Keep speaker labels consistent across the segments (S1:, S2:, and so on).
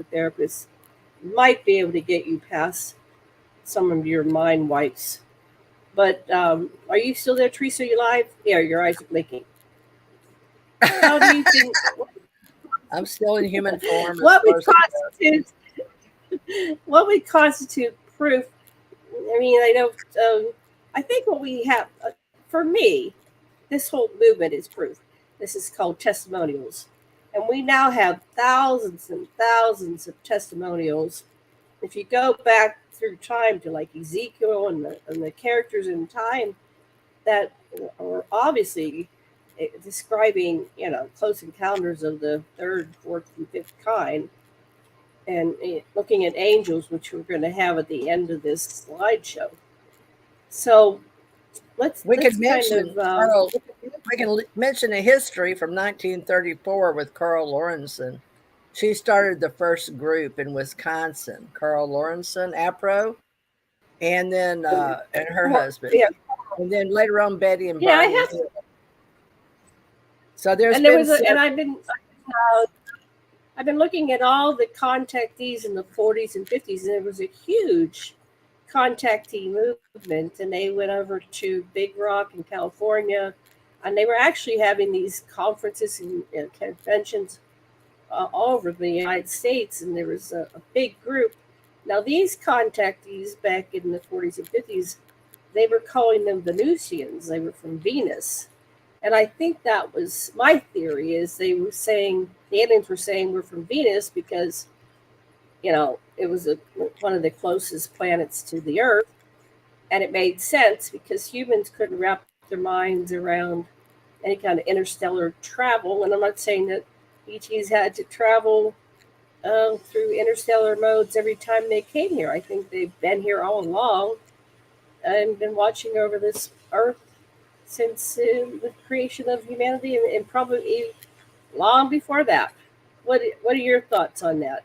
S1: therapist might be able to get you past some of your mind wipes. But are you still there, Teresa? Are you live? Yeah, your eyes are blinking. How do you think
S2: I'm still in human form as
S1: what
S2: far
S1: would
S2: as I
S1: constitute what would constitute proof? I mean, I know. I think what we have for me, this whole movement is proof. This is called testimonials, and we now have thousands and thousands of testimonials. If you go back through time to like Ezekiel and the characters in time that are obviously describing, close encounters of the third, fourth, and fifth kind, and looking at angels, which we're going to have at the end of this slideshow. So
S2: we
S1: let's
S2: could
S1: kind
S2: mention
S1: of
S2: Carl. We can mention a history from 1934 with Carl Lorenzen. She started the first group in Wisconsin. Carl Lorenzen, APRO, and then and her husband,
S1: yeah,
S2: and then later on Betty and
S1: yeah. I
S2: Barney
S1: have,
S2: Hill. So there's
S1: and there
S2: been
S1: was a, and
S2: several.
S1: I've been looking at all the contactees in the 40s and 50s, and there was a huge contactee movement, and they went over to Big Rock in California, and they were actually having these conferences and conventions all over the United States, and there was a big group. Now, these contactees back in the 40s and 50s, they were calling them Venusians. They were from Venus. And I think that was my theory is they were saying, the aliens were saying we're from Venus because, it was one of the closest planets to the Earth. And it made sense because humans couldn't wrap their minds around any kind of interstellar travel. And I'm not saying that ETs had to travel through interstellar modes every time they came here. I think they've been here all along and been watching over this Earth since the creation of humanity and probably long before that. What are your thoughts on that?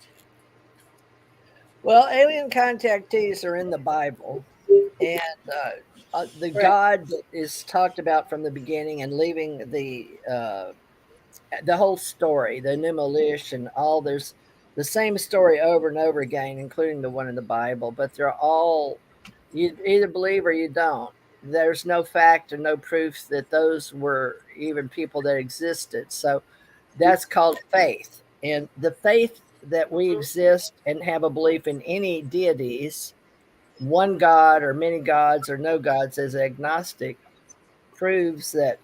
S2: Well, alien contactees are in the Bible, and the
S1: Right.
S2: God that is talked about from the beginning and leaving the whole story, the Numalish and all, there's the same story over and over again, including the one in the Bible, but they're all, you either believe or you don't. There's no fact or no proof that those were even people that existed. So that's called faith. And the faith that we exist and have a belief in any deities, one God or many gods or no gods, as agnostic, proves that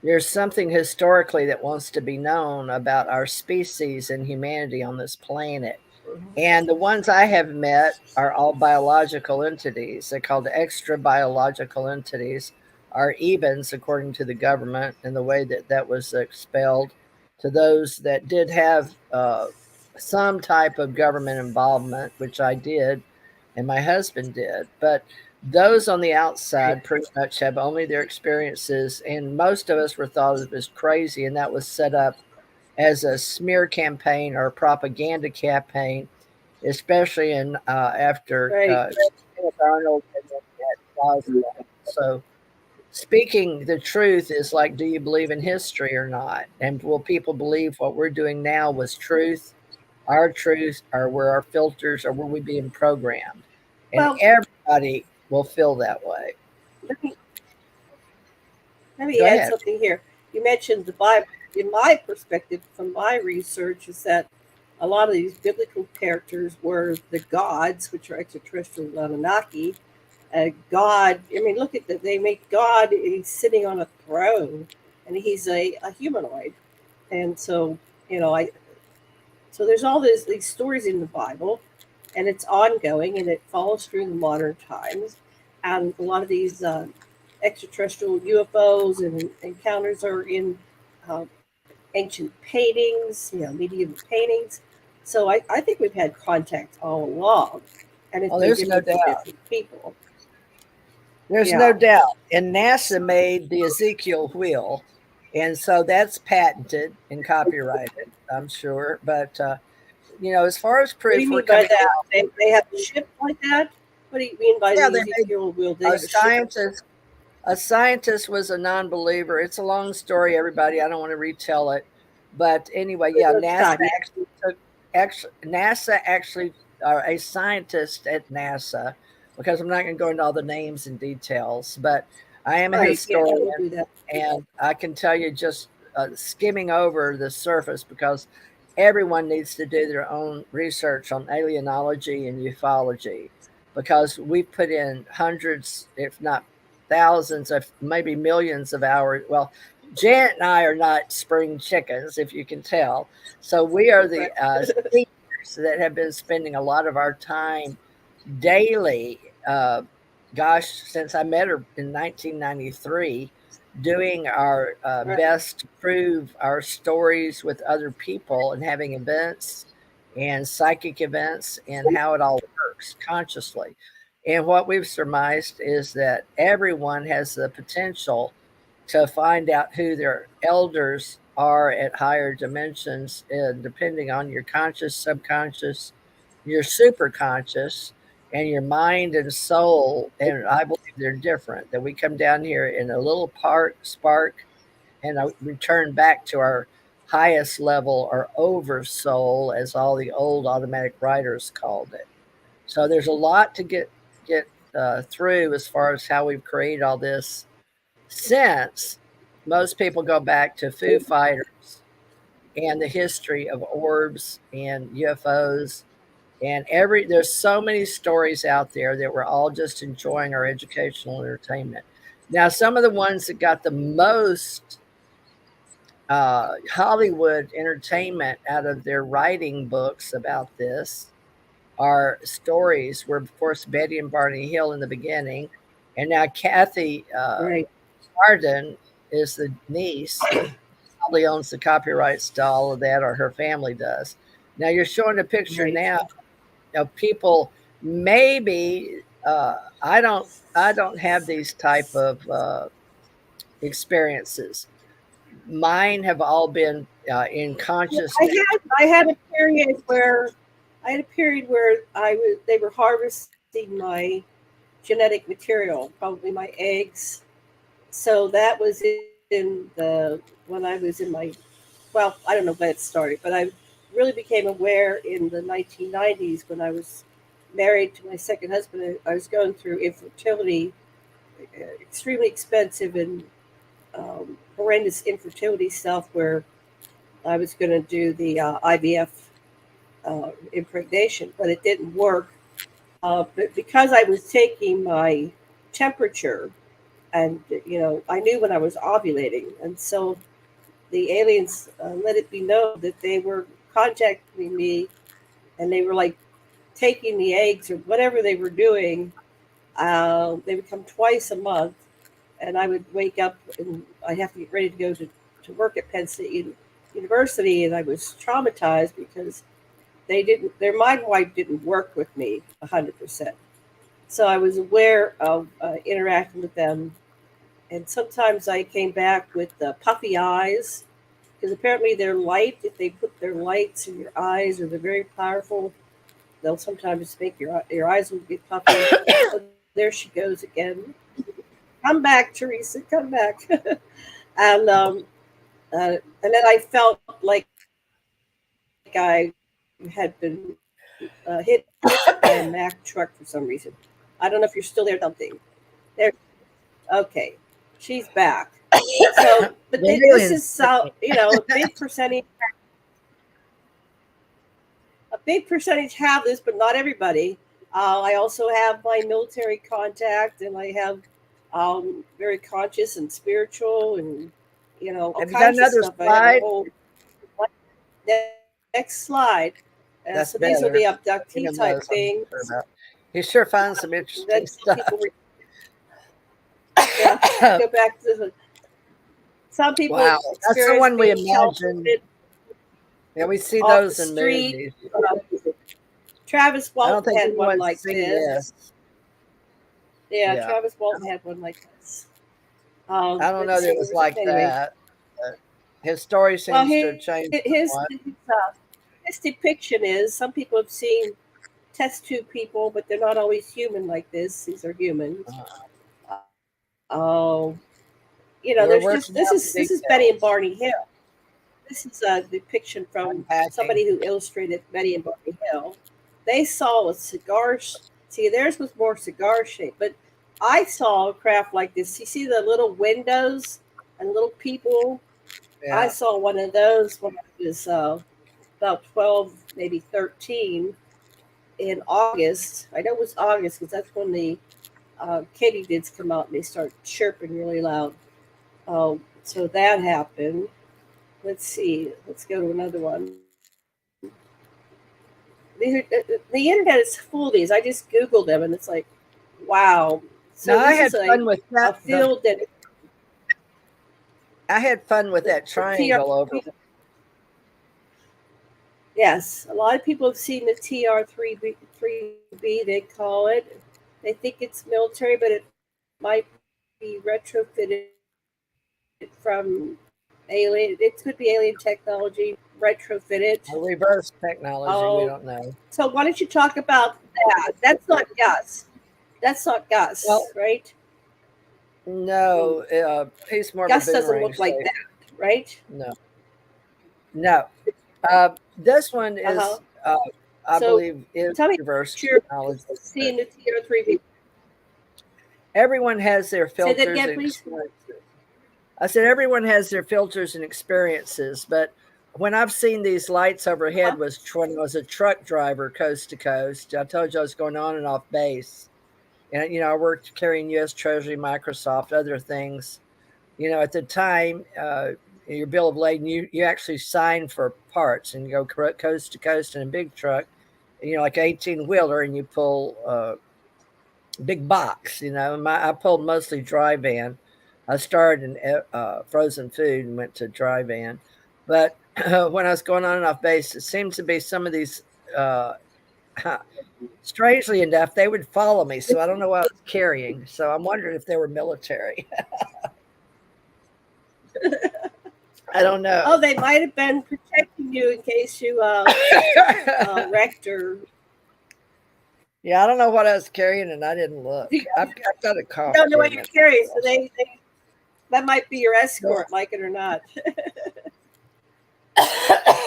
S2: there's something historically that wants to be known about our species and humanity on this planet. And the ones I have met are all biological entities. They're called extra biological entities, are ebens, according to the government, and the way that that was expelled to those that did have some type of government involvement, which I did and my husband did. But those on the outside pretty much have only their experiences, and most of us were thought of as crazy, and that was set up as a smear campaign or a propaganda campaign, especially in after
S1: Right.
S2: Kenneth Arnold and then at Roswell. So speaking the truth is like, do you believe in history or not? And will people believe what we're doing now was truth, or were our filters, or were we being programmed? And
S1: Well,
S2: everybody will feel that way.
S1: let me let me
S2: Go
S1: add
S2: ahead.
S1: something here. You mentioned the Bible. In my perspective, from my research, is that a lot of these biblical characters were the gods, which are extraterrestrial Anunnaki. God, I mean, look at that. They make God, he's sitting on a throne, and he's a humanoid. And so, I so there's all these stories in the Bible, and it's ongoing, and it follows through the modern times. And a lot of these extraterrestrial UFOs and encounters are in uh, ancient paintings, medieval paintings. So I think we've had contact all along, and it's
S2: Oh,
S1: been
S2: there's no
S1: different for
S2: doubt.
S1: different people.
S2: There's no
S1: Yeah.
S2: doubt. And NASA made the Ezekiel wheel. And so that's patented and copyrighted, I'm sure. But, as far as
S1: What do
S2: proof,
S1: you
S2: we're
S1: mean by
S2: coming
S1: that?
S2: out.
S1: They have a ship like that? What do you mean by
S2: Yeah,
S1: the
S2: they made
S1: Ezekiel wheel? They
S2: a
S1: have a ship?
S2: scientist. A scientist was a non believer. It's a long story, everybody. I don't want to retell it. But anyway, yeah,
S1: It's
S2: NASA
S1: not. Yeah.
S2: actually took NASA actually, or a scientist at NASA, because I'm not going to go into all the names and details, but I am a
S1: Right. Yeah, I
S2: historian,
S1: will do that.
S2: and I can tell you just skimming over the surface, because everyone needs to do their own research on alienology and ufology, because we've put in hundreds, if not thousands, of maybe millions of hours. Well, Janet and I are not spring chickens, if you can tell. So we are the
S1: Right.
S2: seniors that have been spending a lot of our time daily. Gosh, since I met her in 1993, doing our
S1: Right.
S2: best to prove our stories with other people and having events and psychic events and how it all works consciously. And what we've surmised is that everyone has the potential to find out who their elders are at higher dimensions, and depending on your conscious, subconscious, your superconscious, and your mind and soul. And I believe they're different, that we come down here in a little spark and return back to our highest level, or over soul, as all the old automatic writers called it. So there's a lot to get through as far as how we've created all this, since most people go back to Foo Fighters and the history of orbs and UFOs, and there's so many stories out there that we're all just enjoying our educational entertainment. Now, some of the ones that got the most Hollywood entertainment out of their writing books about this are stories where, of course, Betty and Barney Hill in the beginning, and now Kathy
S1: Right.
S2: Arden is the niece, probably owns the copyrights to all of that, or her family does. Now you're showing a picture
S1: Right.
S2: now of people. Maybe I don't have these type of experiences. Mine have all been in consciousness.
S1: I had a period where I was they were harvesting my genetic material, probably my eggs. So that was in the when I was in my well, I don't know when it started, but I really became aware in the 1990s when I was married to my second husband. I was going through infertility, extremely expensive and horrendous infertility stuff where I was going to do the IVF impregnation, but it didn't work. But because I was taking my temperature, and I knew when I was ovulating, and so the aliens let it be known that they were contacting me, and they were like taking the eggs or whatever they were doing. They would come twice a month, and I would wake up and I'd have to get ready to go to work at Penn State University, and I was traumatized because their mind wipe didn't work with me 100%. So I was aware of interacting with them, and sometimes I came back with puffy eyes because apparently their light, if they put their lights in your eyes, or they're very powerful, they'll sometimes make your eyes will get puffy. Oh, there she goes again. Come back, Teresa. Come back. and and then I felt like I had been hit by a Mack truck for some reason. I don't know if you're still there. Something there. Okay, she's back. So, but
S2: The
S1: this
S2: aliens.
S1: is so a big percentage have this, but not everybody. I also have my military contact, and I have very conscious and spiritual, and all
S2: Have you got
S1: kinds of
S2: another
S1: stuff. I have a
S2: slide?
S1: whole next slide.
S2: That's
S1: So these are the
S2: better.
S1: abductee
S2: Him
S1: type
S2: knows I'm
S1: things.
S2: sure about. He sure finds some
S1: And
S2: interesting
S1: then some
S2: stuff.
S1: people, yeah, go back to some people
S2: Wow, that's the
S1: experience
S2: one we
S1: being
S2: imagine.
S1: teleported
S2: Yeah, we see
S1: off the
S2: those in
S1: street.
S2: movies.
S1: Travis
S2: I don't
S1: Walton
S2: think
S1: had one
S2: anyone's
S1: like
S2: seen
S1: this.
S2: this.
S1: Yeah,
S2: Yeah,
S1: Travis Walton had one like this.
S2: I don't
S1: But
S2: know that it was like
S1: anyway,
S2: that. But his story
S1: well,
S2: seems to have changed somewhat.
S1: his depiction is some people have seen test tube people, but they're not always human like this. These are humans.
S2: Uh,
S1: Oh,
S2: we're
S1: there's just
S2: working out the
S1: this is Betty and
S2: details.
S1: Barney Hill. this is a depiction from
S2: Unpacking.
S1: somebody who illustrated Betty and Barney Hill. They saw a cigar. See, theirs was more cigar shaped, but I saw a craft like this. You see the little windows and little people. I
S2: Yeah.
S1: saw one of those when I was about 12, maybe 13 in August. I know it was August because that's when the katydids come out and they start chirping really loud. So that happened. Let's see. Let's go to another one. The internet is full of these. I just Googled them and it's like, wow.
S2: Now
S1: So
S2: I
S1: this
S2: had
S1: is
S2: fun with
S1: a
S2: that.
S1: field that
S2: I had fun with that
S1: the TR,
S2: triangle over.
S1: yes, a lot of people have seen the TR3B, they call it. They think it's military, but it might be retrofitted from alien. It could be alien technology retrofitted.
S2: A reverse technology. We
S1: Oh,
S2: don't know.
S1: so why don't you talk about that? That's not Gus. That's not
S2: Well,
S1: Gus, right?
S2: no, he's more of a
S1: Gus doesn't
S2: boomerang
S1: look like
S2: shape.
S1: that, right?
S2: No, no. This one
S1: Uh huh.
S2: is, I
S1: So
S2: believe, is
S1: tell me
S2: reverse
S1: what you're
S2: technology.
S1: seeing the TR3B.
S2: Everyone has their
S1: Say that
S2: filters
S1: again,
S2: and
S1: please.
S2: experiences. I said everyone has their filters and experiences, but when I've seen these lights overhead
S1: Uh-huh.
S2: was when I was a truck driver coast to coast. I told you I was going on and off base. And I worked carrying U.S. Treasury, Microsoft, other things. At the time, your bill of lading, you actually sign for parts and you go coast to coast in a big truck, like 18 wheeler, and you pull big box. I pulled mostly dry van. I started in frozen food and went to dry van, but when I was going on and off base, it seemed to be some of these. Uh, Strangely enough, they would follow me, so I don't know what I was carrying. So I'm wondering if they were military. I don't
S1: Oh,
S2: know.
S1: they might have been protecting you in case you wrecked or
S2: Yeah, I don't know what I was carrying, and I didn't look.
S1: you
S2: I've got a cough
S1: don't know
S2: too.
S1: what you're carrying. So they that might be your
S2: No.
S1: escort, like it or not.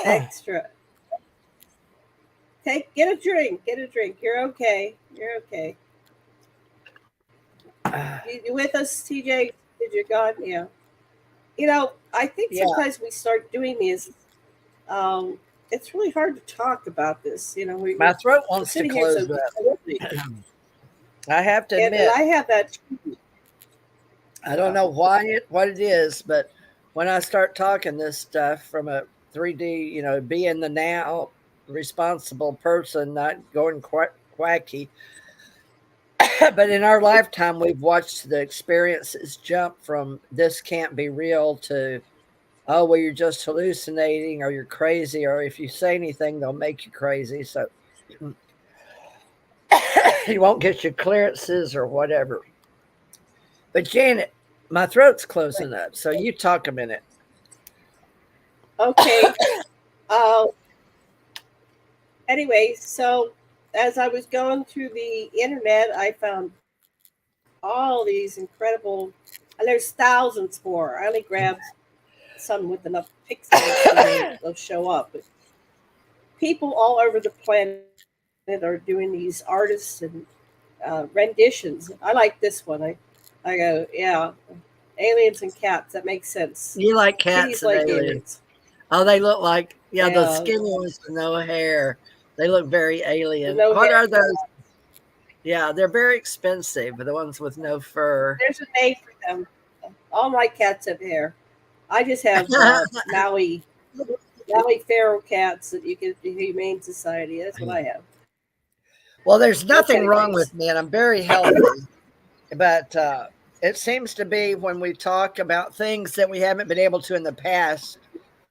S1: Extra. Get a drink. Get a drink. You're okay. You're okay. You with us, TJ? Did you gone? Yeah. I think
S2: Yeah,
S1: sometimes we start doing these. Um, it's really hard to talk about this.
S2: my throat
S1: We're
S2: wants to
S1: sitting here so
S2: close up.
S1: discreetly.
S2: I have to
S1: And
S2: admit,
S1: I have that.
S2: I don't know what it is, but when I start talking this stuff from a 3D, be in the now responsible person, not going quacky. But in our lifetime, we've watched the experiences jump from this can't be real to, oh, well, you're just hallucinating or you're crazy, or if you say anything, they'll make you crazy. So you won't get your clearances or whatever. But Janet, my throat's closing up. So you talk a minute.
S1: Okay. Uh, anyway, so as I was going through the internet, I found all these incredible, and there's thousands more. I only grabbed some with enough pixels so they'll show up. But people all over the planet are doing these artists and renditions. I like this one. I go, yeah, aliens and cats. That makes sense.
S2: You like cats
S1: Kitties
S2: and
S1: like
S2: aliens.
S1: aliens.
S2: Oh, they look like, yeah, the
S1: Yeah,
S2: skinny ones with no hair. They look very
S1: with
S2: alien.
S1: no
S2: What
S1: hair.
S2: are those? Yeah, they're very expensive, the ones with no fur.
S1: There's a name for them. All my cats have hair. I just have Maui feral cats that you get the Humane Society. That's what I have.
S2: Well, there's
S1: No
S2: nothing
S1: teddy
S2: wrong
S1: bears.
S2: with me, and I'm very healthy. But it seems to be when we talk about things that we haven't been able to in the past,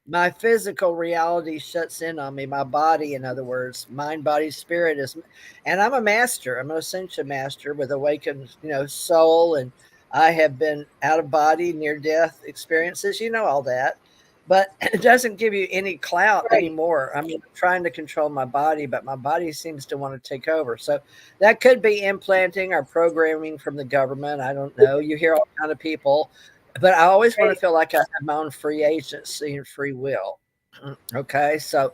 S2: my physical reality shuts in on me. My body, in other words, mind, body, spirit is, and I'm a master. I'm an ascension master with awakened, soul, and I have been out of body, near death experiences. You know all that, but it doesn't give you any clout
S1: Right.
S2: anymore. I mean, I'm trying to control my body, but my body seems to want to take over. So that could be implanting or programming from the government. I don't know. You hear all kind of people but I always want to
S1: Right.
S2: feel like I have my own free agency and free will. Okay, so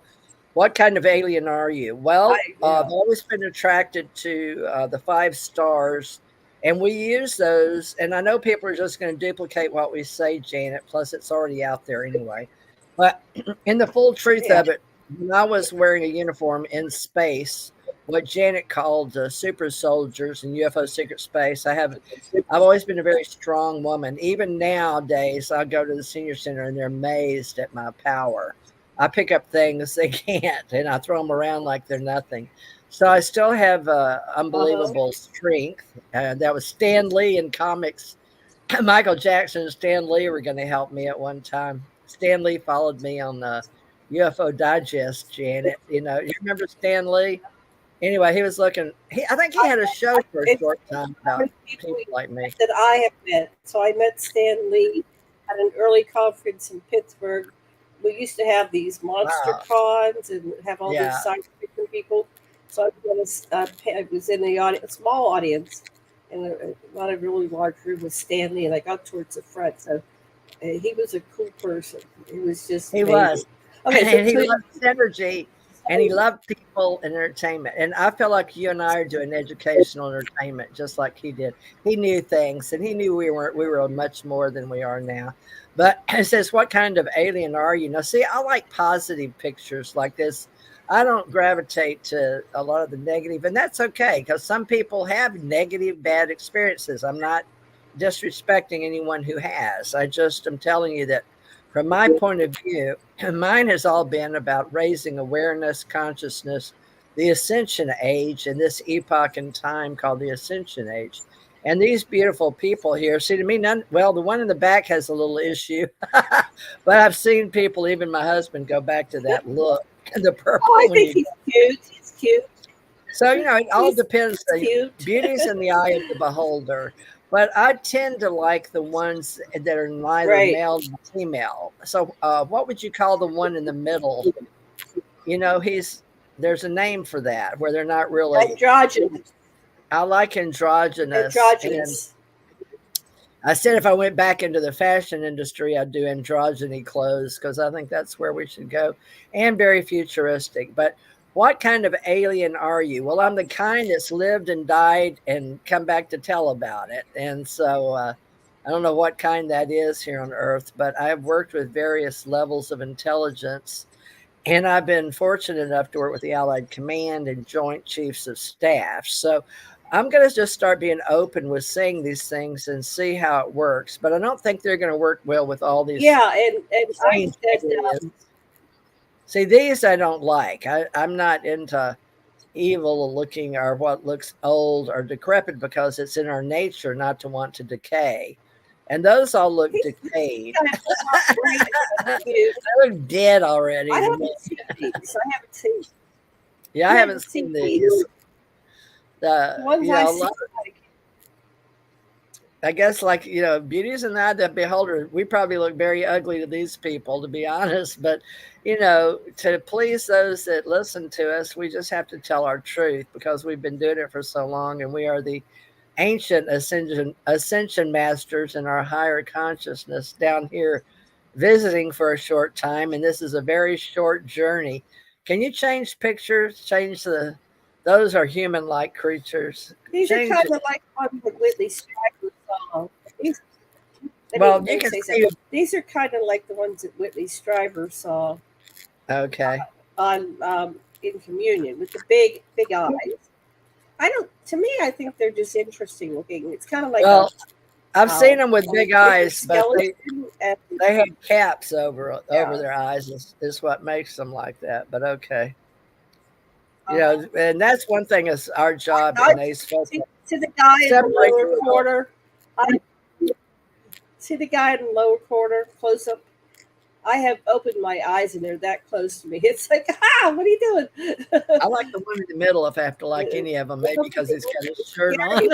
S2: what kind of alien are you? Well,
S1: Yeah.
S2: I've always been attracted to the 5 stars, and we use those. And I know people are just going to duplicate what we say, Janet. Plus, it's already out there anyway. But in the full truth
S1: Yeah.
S2: of it, when I was wearing a uniform in space, what Janet called super soldiers in UFO secret space, I've always been a very strong woman. Even nowadays, I go to the senior center and they're amazed at my power. I pick up things they can't and I throw them around like they're nothing. So I still have
S1: Uh-huh.
S2: unbelievable strength. That was Stan Lee in comics. Michael Jackson and Stan Lee were going to help me at one time. Stan Lee followed me on the UFO Digest, Janet. You remember Stan Lee? Anyway, he was looking. I think he had a show for a
S1: It's
S2: short time about
S1: people
S2: people like me.
S1: that I have met. So I met Stan Lee at an early conference in Pittsburgh. We used to have these monster
S2: Wow.
S1: cons and have all these
S2: Yeah.
S1: science fiction people. So I was in the audience, a small audience, and not a really large room with Stan Lee, and I got towards the front. So he was a cool person. He was just
S2: He
S1: amazing.
S2: was.
S1: Okay,
S2: And he
S1: so
S2: loved synergy and he loved people and entertainment. And I feel like you and I are doing educational entertainment just like he did. He knew things and he knew we were much more than we are now. But it says, what kind of alien are you? Now, see, I like positive pictures like this. I don't gravitate to a lot of the negative, and that's okay because some people have negative, bad experiences. I'm not disrespecting anyone who has. I just am telling you that from my point of view, mine has all been about raising awareness, consciousness, the ascension age, and this epoch in time called the ascension age. And these beautiful people here, see, to me, the one in the back has a little issue, but I've seen people, even my husband, go back to that look, the
S1: oh,
S2: purple
S1: I
S2: when
S1: think
S2: you.
S1: he's cute. He's cute.
S2: So, it all depends.
S1: He's cute.
S2: Beauty's in the eye of the beholder. But I tend to like the ones that are neither
S1: Right.
S2: male nor female. So, what would you call the one in the middle? There's a name for that where they're not really.
S1: Androgynous.
S2: I like androgynous. And
S1: Androgynous.
S2: I said if I went back into the fashion industry, I'd do androgyny clothes because I think that's where we should go and very futuristic. But what kind of alien are you? Well, I'm the kind that's lived and died and come back to tell about it. And so I don't know what kind that is here on Earth, but I've worked with various levels of intelligence. And I've been fortunate enough to work with the Allied Command and Joint Chiefs of Staff. So I'm going to just start being open with saying these things and see how it works. But I don't think they're going to work well with all these
S1: Yeah, and I
S2: strange
S1: said,
S2: aliens. See, these I don't like. I'm not into evil looking or what looks old or decrepit because it's in our nature not to want to decay. And those all look
S1: he's
S2: decayed.
S1: kind of great. Cute.
S2: They look dead already
S1: I
S2: to me.
S1: haven't seen these. I haven't seen.
S2: Yeah, I haven't seen these.
S1: The ones I see.
S2: I guess like beauty's in the eye of the beholder. We probably look very ugly to these people, to be honest. But to please those that listen to us, we just have to tell our truth because we've been doing it for so long, and we are the ancient ascension masters in our higher consciousness down here visiting for a short time, and this is a very short journey. Can you change pictures? Those are human-like creatures.
S1: These are
S2: Change
S1: kind
S2: it.
S1: of like ones that Whitley Strieber saw.
S2: Well, you can see.
S1: These are kind of like the ones that Whitley Strieber saw
S2: Okay.
S1: on in Communion with the big eyes. I don't. To me, I think they're just interesting looking. It's kind of like
S2: I've seen them with big eyes, but they have caps over their eyes. Is what makes them like that. But okay. And that's one thing is our job at NACE.
S1: See the guy in the lower corner. See the guy in the lower corner, close up. I have opened my eyes and they're that close to me. It's like, what are you doing?
S2: I like the one in the middle if I have to like any of them, maybe because he's got his shirt on.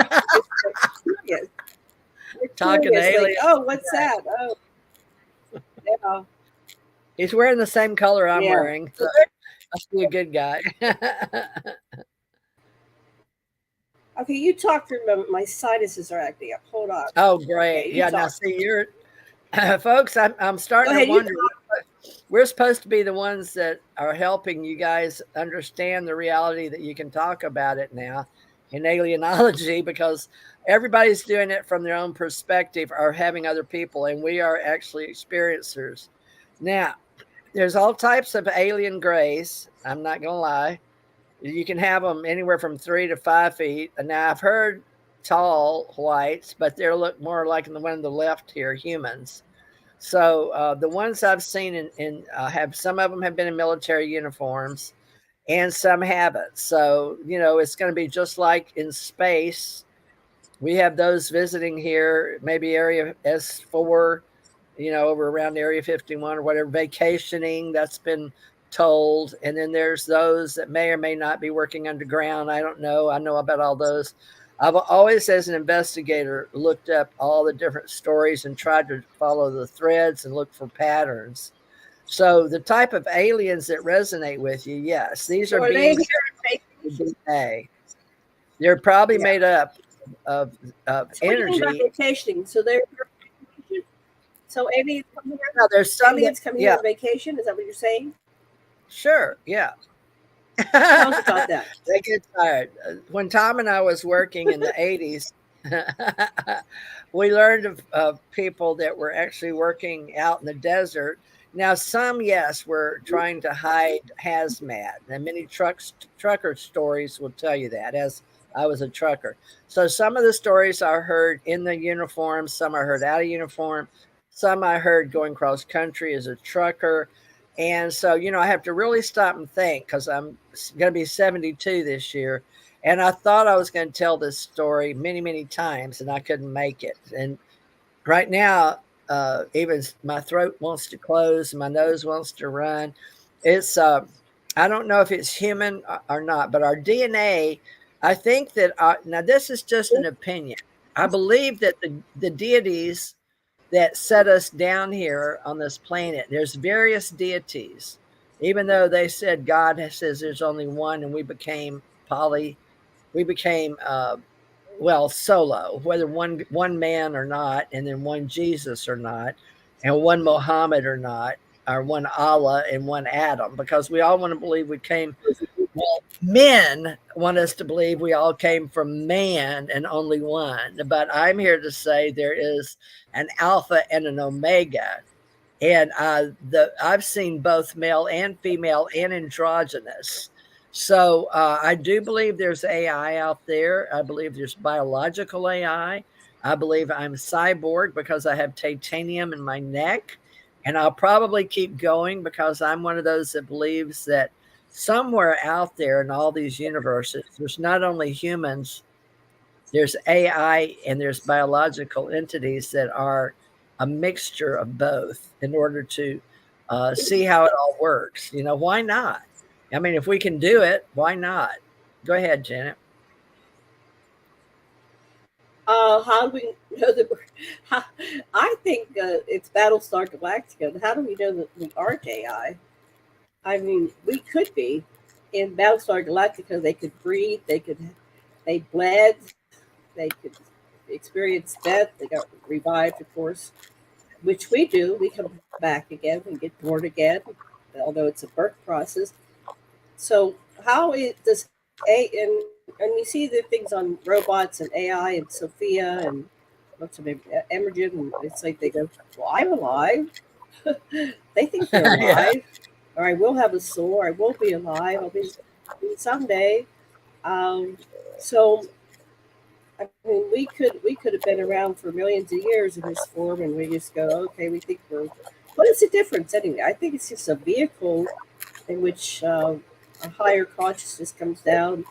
S2: Talking alien.
S1: Like, oh, what's that? Oh, yeah.
S2: He's wearing the same color I'm wearing. So must be a good guy.
S1: Okay, you talk through my sinuses are acting up. Hold on.
S2: Oh, great.
S1: Okay,
S2: yeah, now see, Folks, I'm
S1: Go
S2: starting to
S1: ahead. You
S2: wonder. We're supposed to be the ones that are helping you guys understand the reality that you can talk about it now in alienology, because everybody's doing it from their own perspective or having other people, and we are actually experiencers. Now, there's all types of alien grays. I'm not going to lie. You can have them anywhere from 3 to 5 feet. And now I've heard tall whites, but they look more like the one on the left here, humans. So the ones I've seen have, some of them have been in military uniforms, and some haven't. So it's going to be just like in space. We have those visiting here, maybe area S4, over around Area 51 or whatever, vacationing. That's been told. And then there's those that may or may not be working underground. I don't know. I know about all those. I've always, as an investigator, looked up all the different stories and tried to follow the threads and look for patterns. So the type of aliens that resonate with you, yes, these are
S1: are they
S2: beings
S1: here in
S2: with DNA. They're probably
S1: Yeah.
S2: made up of
S1: So what do you mean by
S2: energy.
S1: vacationing? So they're so aliens come here.
S2: Now, there's some that,
S1: Aliens come here on vacation. Is that what you're saying?
S2: sure, yeah.
S1: Tell us about that.
S2: They get tired. When Tom and I was working in the 80s, we learned of people that were actually working out in the desert. Now, some, yes, were trying to hide hazmat. And many trucker stories will tell you that, as I was a trucker. So some of the stories I heard in the uniform, some I heard out of uniform, some I heard going cross country as a trucker. And so, I have to really stop and think, because I'm going to be 72 this year. And I thought I was going to tell this story many, many times, and I couldn't make it. And right now, even my throat wants to close and my nose wants to run. It's, I don't know if it's human or not, but our DNA, I think that, now this is just an opinion. I believe that the deities that set us down here on this planet. There's various deities, even though they said God says there's only one, and we became solo, whether one man or not, and then one Jesus or not, and one Muhammad or not, or one Allah and one Adam, because we all want to believe we came. Well, men want us to believe we all came from man and only one. But I'm here to say there is an alpha and an omega. And I've seen both male and female and androgynous. So I do believe there's AI out there. I believe there's biological AI. I believe I'm cyborg because I have titanium in my neck. And I'll probably keep going because I'm one of those that believes that somewhere out there in all these universes, there's not only humans, there's AI and there's biological entities that are a mixture of both in order to see how it all works. Why not? I mean, if we can do it, why not? Go ahead, Janet.
S1: How do we know that how, I think it's Battlestar Galactica. How do we know that we aren't AI? I mean, we could be. In Battlestar Galactica, they could breathe. They bled. They could experience death. They got revived, of course, which we do. We come back again. We get born again, although it's a birth process. So how does and you see the things on robots and AI and Sophia and what's her name, Emergen, and it's like they go, "Well, I'm alive." They think they're
S2: Yeah.
S1: alive, or I will have a soul. I will be alive. I'll be someday. Um, so I mean, we could have been around for millions of years in this form, and we just go, okay, we think we're. What is the difference anyway? I think it's just a vehicle in which a higher consciousness comes down,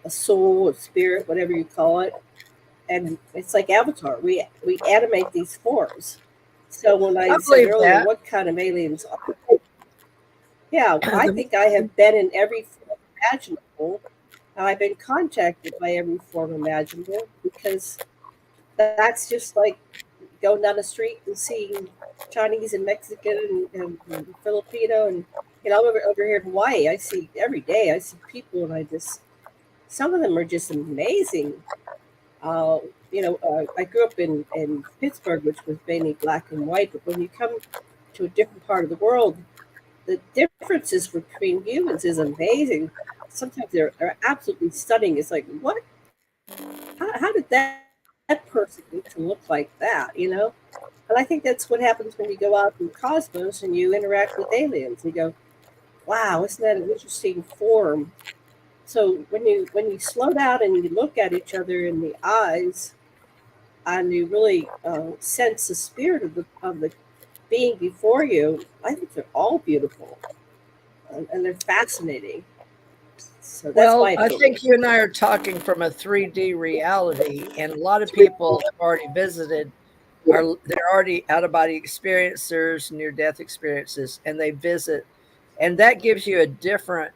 S1: a soul, a spirit, whatever you call it, and it's like Avatar. We animate these forms. So when
S2: I
S1: I said
S2: believe
S1: earlier,
S2: that.
S1: what kind of aliens? Yeah, I think I have been in every form imaginable. And I've been contacted by every form imaginable because that's just like going down the street and seeing Chinese and Mexican and Filipino and over here in Hawaii. I see every day. I see people and I just some of them are just amazing. Uh, I grew up in Pittsburgh, which was mainly black and white. But when you come to a different part of the world, the differences between humans is amazing. Sometimes they're absolutely stunning. It's like, what? How did that person get to look like that? And I think that's what happens when you go out in the cosmos and you interact with aliens. You go, wow, isn't that an interesting form? So when you slow down and you look at each other in the eyes, and you really sense the spirit of the being before you, I think they're all beautiful, and they're fascinating. So that's my
S2: Well, I
S1: opinion.
S2: think you and I are talking from a 3D reality, and a lot of people have already visited, they're already out of body experiencers, near death experiences, and they visit, and that gives you a different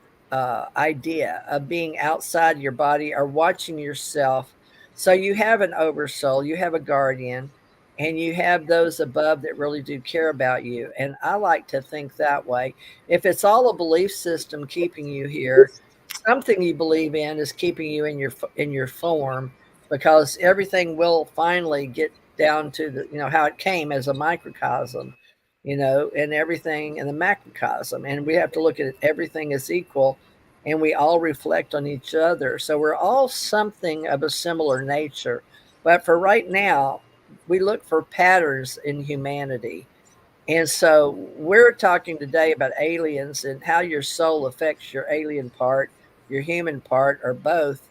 S2: idea of being outside your body or watching yourself. So you have an oversoul, you have a guardian, and you have those above that really do care about you. And I like to think that way. If it's all a belief system keeping you here, something you believe in is keeping you in your form, because everything will finally get down to the how it came as a microcosm, and everything in the macrocosm, and we have to look at everything as equal, and we all reflect on each other, so we're all something of a similar nature. But for right now, we look for patterns in humanity. And so we're talking today about aliens and how your soul affects your alien part, your human part, or both.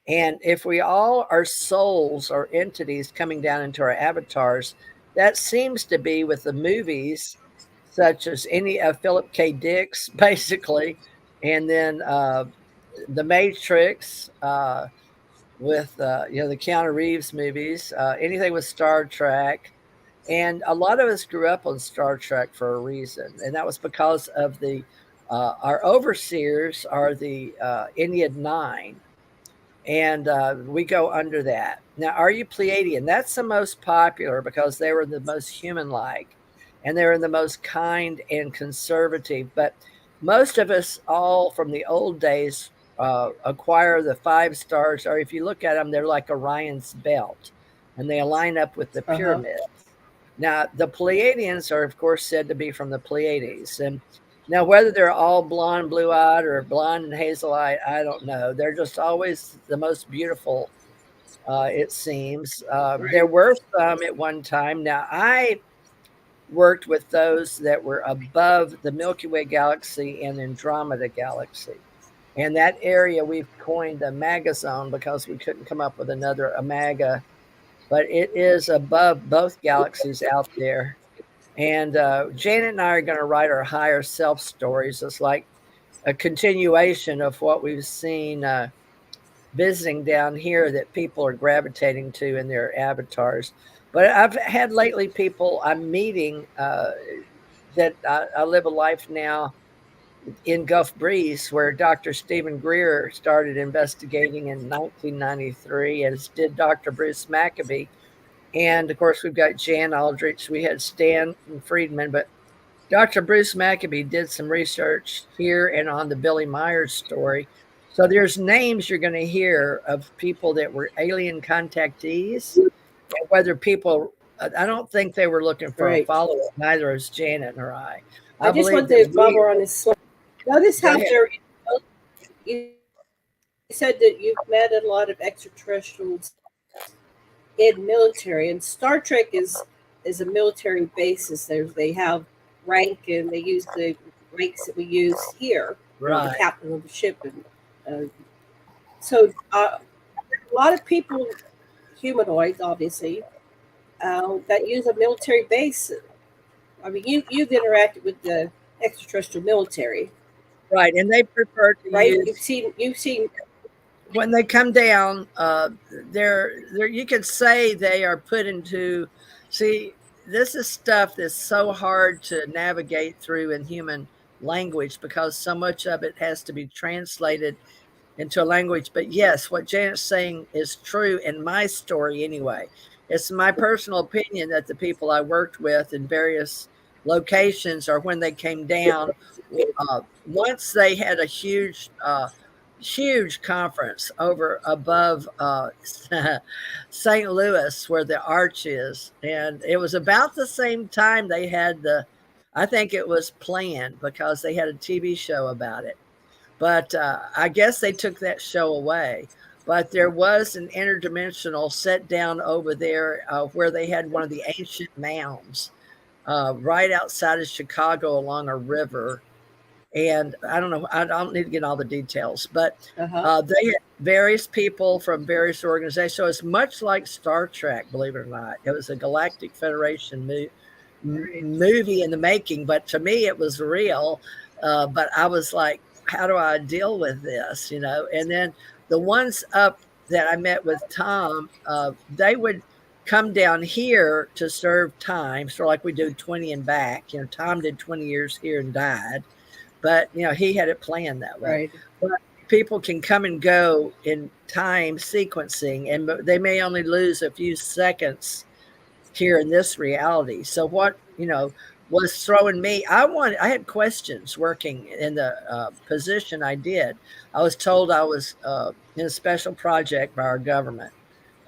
S2: And if we all are souls or entities coming down into our avatars, that seems to be with the movies, such as any of Philip K. Dick's, basically, and then The Matrix, with the Keanu Reeves movies, anything with Star Trek, and a lot of us grew up on Star Trek for a reason, and that was because of the our overseers are the Ennead Nine, and we go under that. Now, are you Pleiadian? That's the most popular because they were the most human-like, and they were the most kind and conservative. But most of us, all from the old days, acquire the 5 stars, or if you look at them, they're like Orion's belt, and they align up with the
S1: Uh huh.
S2: pyramid. Now, the Pleiadians are, of course, said to be from the Pleiades. And now, whether they're all blonde, blue eyed, or blonde and hazel eyed, I don't know. They're just always the most beautiful, it seems. There
S1: Right.
S2: were some at one time. Now, I worked with those that were above the Milky Way galaxy and Andromeda galaxy. And that area we've coined the Magazone because we couldn't come up with another Amaga, but it is above both galaxies out there. And Janet and I are going to write our higher self stories. It's like a continuation of what we've seen visiting down here that people are gravitating to in their avatars. But I've had lately people I'm meeting that I live a life now in Gulf Breeze, where Dr. Stephen Greer started investigating in 1993, as did Dr. Bruce Maccabee. And of course, we've got Jan Aldrich, we had Stan Friedman, but Dr. Bruce Maccabee did some research here and on the Billy Myers story. So there's names you're going to hear of people that were alien contactees, and whether people, I don't think they were looking for a
S1: Right.
S2: follow up, neither is Janet nor I.
S1: I
S2: I
S1: just
S2: believe
S1: want
S2: that
S1: to
S2: we,
S1: bubble on this slide. Notice
S2: go
S1: how
S2: ahead.
S1: you said that you've met a lot of extraterrestrials in military, and Star Trek is a military basis. They have rank, and they use the ranks that we use here. The
S2: Right.
S1: captain of the ship, and so a lot of people, humanoids, obviously, that use a military base. I mean, you've interacted with the extraterrestrial military,
S2: Right. And they prefer to
S1: right?
S2: use,
S1: You've seen
S2: when they come down, they're you could say they are put into, see, this is stuff that's so hard to navigate through in human language because so much of it has to be translated into a language. But yes, what Janet's saying is true in my story anyway. It's my personal opinion that the people I worked with in various locations, or when they came down, once they had a huge huge conference over above St. Louis where the arch is. And it was about the same time they had I think it was planned because they had a TV show about it. But I guess they took that show away. But there was an interdimensional set down over there where they had one of the ancient mounds right outside of Chicago along a river. And I don't know, I don't need to get all the details, but they had various people from various organizations. So it's much like Star Trek, believe it or not. It was a Galactic Federation movie in the making, but to me it was real. But I was like, how do I deal with this? And then the ones up that I met with Tom, they would come down here to serve time. So like we do 20 and back, Tom did 20 years here and died. But, he had it planned that way.
S1: Right.
S2: But people can come and go in time sequencing, and they may only lose a few seconds here in this reality. So what, was throwing me, I had questions working in the position I did. I was told I was in a special project by our government,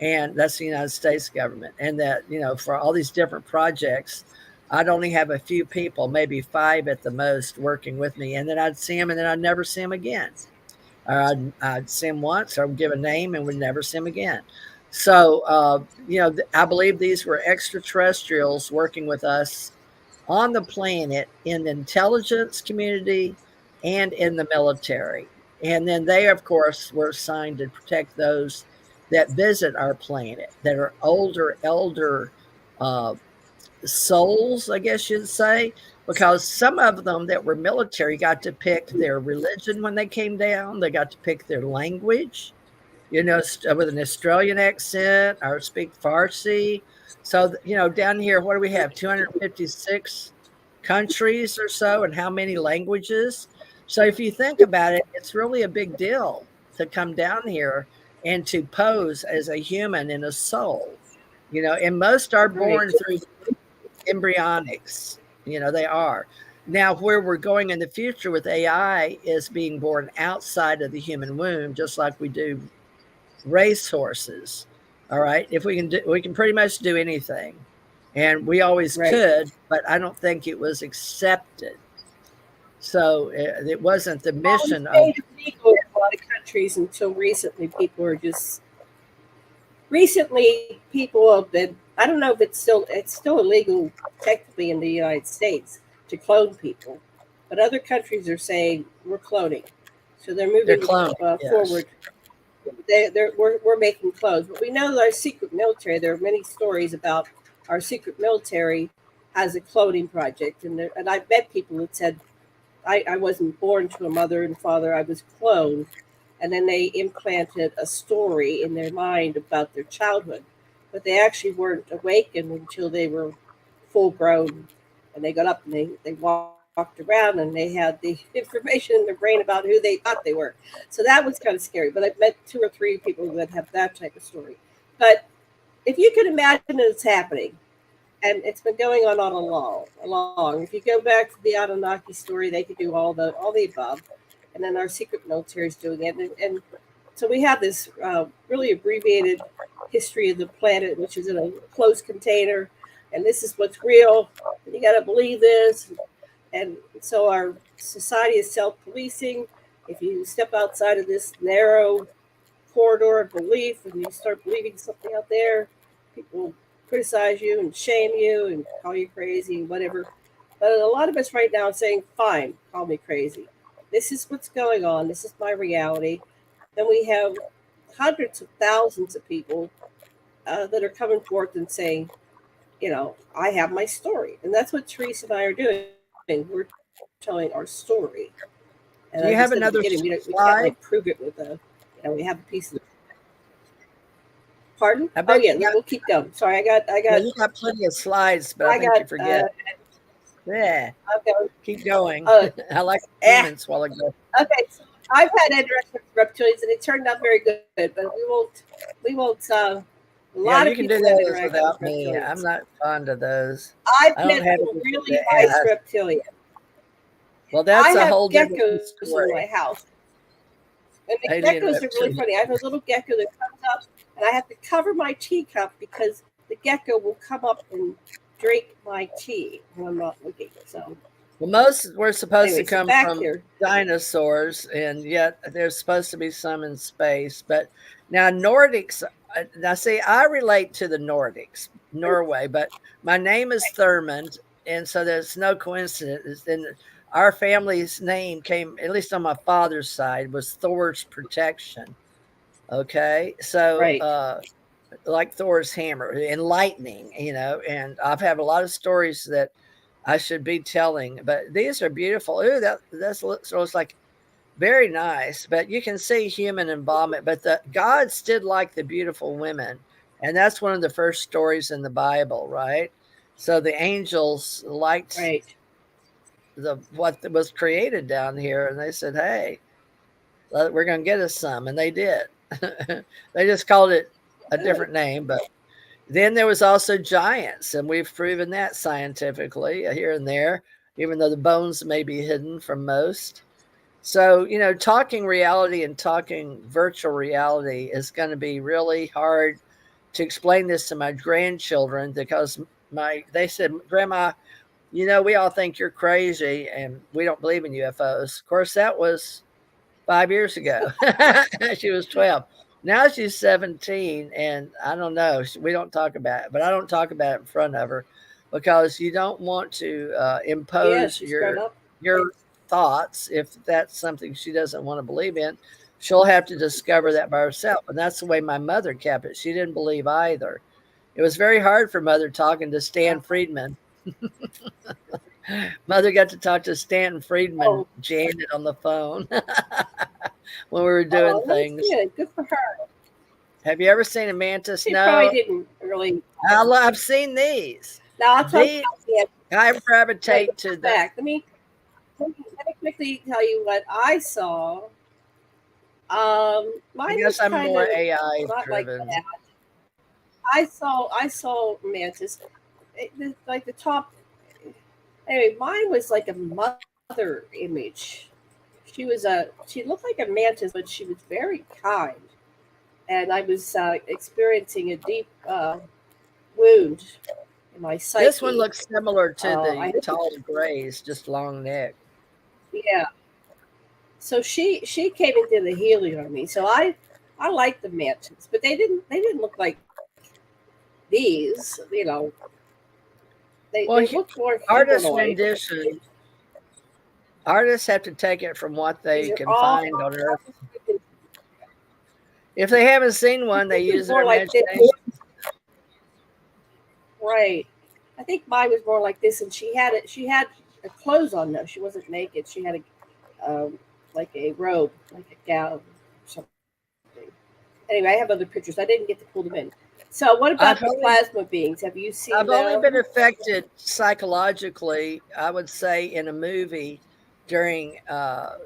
S2: and that's the United States government. And that, for all these different projects, I'd only have a few people, maybe 5 at the most, working with me. And then I'd see them, and then I'd never see them again. Or I'd see them once, or give a name, and would never see them again. So, I believe these were extraterrestrials working with us on the planet in the intelligence community and in the military. And then they, of course, were assigned to protect those that visit our planet, that are older, elder souls, I guess you'd say, because some of them that were military got to pick their religion when they came down. They got to pick their language, with an Australian accent or speak Farsi. So, down here, what do we have? 256 countries or so, and how many languages? So if you think about it, it's really a big deal to come down here and to pose as a human and a soul, and most are born through embryonics, they are. Now, where we're going in the future with AI is being born outside of the human womb, just like we do racehorses. All right. If we can pretty much do anything. And we always could, but I don't think it was accepted. So it wasn't the mission of
S1: legal in a lot of countries until recently. People have been, I don't know if it's still illegal technically in the United States to clone people, but other countries are saying we're cloning. So they're moving forward. We're making clones, but we know our secret military. There are many stories about our secret military has a cloning project, and I've met people that said, I wasn't born to a mother and father, I was cloned, and then they implanted a story in their mind about their childhood, but they actually weren't awakened until they were full grown, and they got up and they walked around, and they had the information in their brain about who they thought they were. So that was kind of scary. But I've met 2 or 3 people that have that type of story. But if you could imagine it's happening, and it's been going on along. If you go back to the Anunnaki story, they could do all the above, and then our secret military is doing it, and so we have this really abbreviated history of the planet, which is in a closed container, and this is what's real. And you got to believe this. And so our society is self-policing. If you step outside of this narrow corridor of belief and you start believing something out there, people criticize you and shame you and call you crazy and whatever. But a lot of us right now are saying, fine, call me crazy. This is what's going on. This is my reality. Then we have hundreds of thousands of people that are coming forth and saying, I have my story. And that's what Teresa and I are doing. We're telling our story. And
S2: do you have another slide?
S1: We can't prove it with we have a piece of. Pardon? Oh yeah, we'll keep going. Sorry, I got.
S2: You got plenty of slides, but I think you forget. Yeah. Okay. Keep going. I like comments while I go.
S1: Okay, so I've had interactions with reptilians, and it turned out very good. But we won't. A lot
S2: you
S1: of
S2: can
S1: people
S2: do those without me. I'm not fond of those.
S1: I've met some really nice reptilians.
S2: Well, that's
S1: a
S2: whole
S1: different story. In my house. And the
S2: alien
S1: geckos are really
S2: reptilian.
S1: funny. I have a little gecko that comes up, and I have to cover my teacup because the gecko will come up and drink my tea when I'm not looking. So,
S2: Well, most were supposed to
S1: anyway, so
S2: come
S1: back
S2: from
S1: here.
S2: dinosaurs, and yet there's supposed to be some in space. But now Nordics, now see, I relate to the Nordics, Norway, but my name is Thurmond, and so there's no coincidence. And our family's name came, at least on my father's side, was Thor's protection. Okay, so
S1: Right.
S2: like Thor's hammer and lightning, and I've had a lot of stories that I should be telling, but these are beautiful. Ooh, looks like very nice, but you can see human involvement. But the gods did like the beautiful women, and that's one of the first stories in the Bible, right? So the angels liked
S1: Right.
S2: the what was created down here, and they said, "Hey, we're going to get us some," and they did. They just called it a
S1: Good.
S2: different name, but then there was also giants, and we've proven that scientifically here and there, even though the bones may be hidden from most. So, talking reality and talking virtual reality is going to be really hard to explain this to my grandchildren because they said, "Grandma, we all think you're crazy and we don't believe in UFOs." Of course, that was 5 years ago. She was 12. Now she's 17, and I don't know. We don't talk about it, but I don't talk about it in front of her because you don't want to
S1: Yeah,
S2: impose
S1: she's grown up.
S2: your thoughts if that's something she doesn't want to believe in. She'll have to discover that by herself, and that's the way my mother kept it. She didn't believe either. It was very hard for mother talking to Stan Friedman. Mother got to talk to Stanton Friedman,
S1: Oh,
S2: Janet, on the phone when we were doing
S1: oh, that's
S2: things.
S1: good. Good for her.
S2: Have you ever seen a mantis?
S1: She probably
S2: No.
S1: didn't really.
S2: I've seen these.
S1: Now I'll tell you.
S2: The
S1: Yeah,
S2: I
S1: wait,
S2: gravitate to the.
S1: back. Let me quickly tell you what I saw.
S2: I
S1: Mine
S2: guess
S1: was
S2: I'm
S1: kind
S2: more
S1: of
S2: AI
S1: not like
S2: driven.
S1: that. I saw mantis. Like the top. Anyway, mine was like a mother image. She looked like a mantis, but she was very kind. And I was experiencing a deep wound in my
S2: This one
S1: psyche.
S2: looks similar to
S1: I
S2: the tall grays, just long neck.
S1: Yeah. So she came into the healing on me. So I liked the mantis, but they didn't look like these. They
S2: Well,
S1: they looked more
S2: artist
S1: humanoid.
S2: rendition. Artists have to take it from what
S1: These
S2: they
S1: are
S2: can
S1: all
S2: find on Earth. If they haven't seen one, they
S1: it was
S2: use their
S1: more like this.
S2: imagination.
S1: Right. I think mine was more like this, and she had a clothes on though. She wasn't naked. She had like a robe, like a gown or something. Anyway, I have other pictures. I didn't get to pull them in. So, what
S2: I've
S1: about the
S2: only
S1: plasma beings? Have you seen
S2: I've only been
S1: them?
S2: affected psychologically, I would say, in a movie during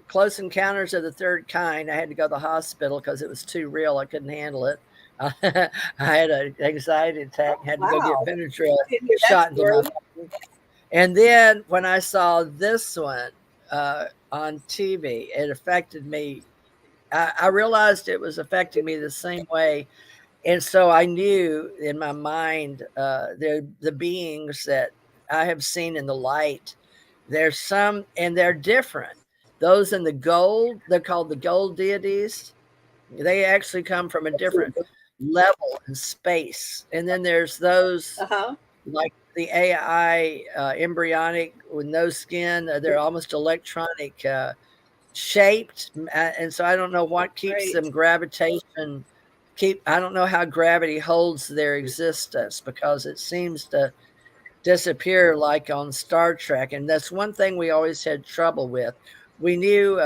S2: Close Encounters of the Third Kind. I had to go to the hospital because it was too real. I couldn't handle it. I had an anxiety attack,
S1: Oh,
S2: had to go get
S1: wow.
S2: Benadryl
S1: I didn't hear that
S2: shot into my
S1: story.
S2: body. And then when I saw this one on TV, it affected me. I realized it was affecting me the same way, and so I knew in my mind the beings that I have seen in the light. There's some, and they're different. Those in the gold, they're called the gold deities. They actually come from a different level in space. And then there's those
S1: Uh huh.
S2: like the AI embryonic with no skin. They're almost electronic shaped, and so I don't know what keeps
S1: Right.
S2: them gravitation. I don't know how gravity holds their existence because it seems to disappear like on Star Trek, and that's one thing we always had trouble with. We knew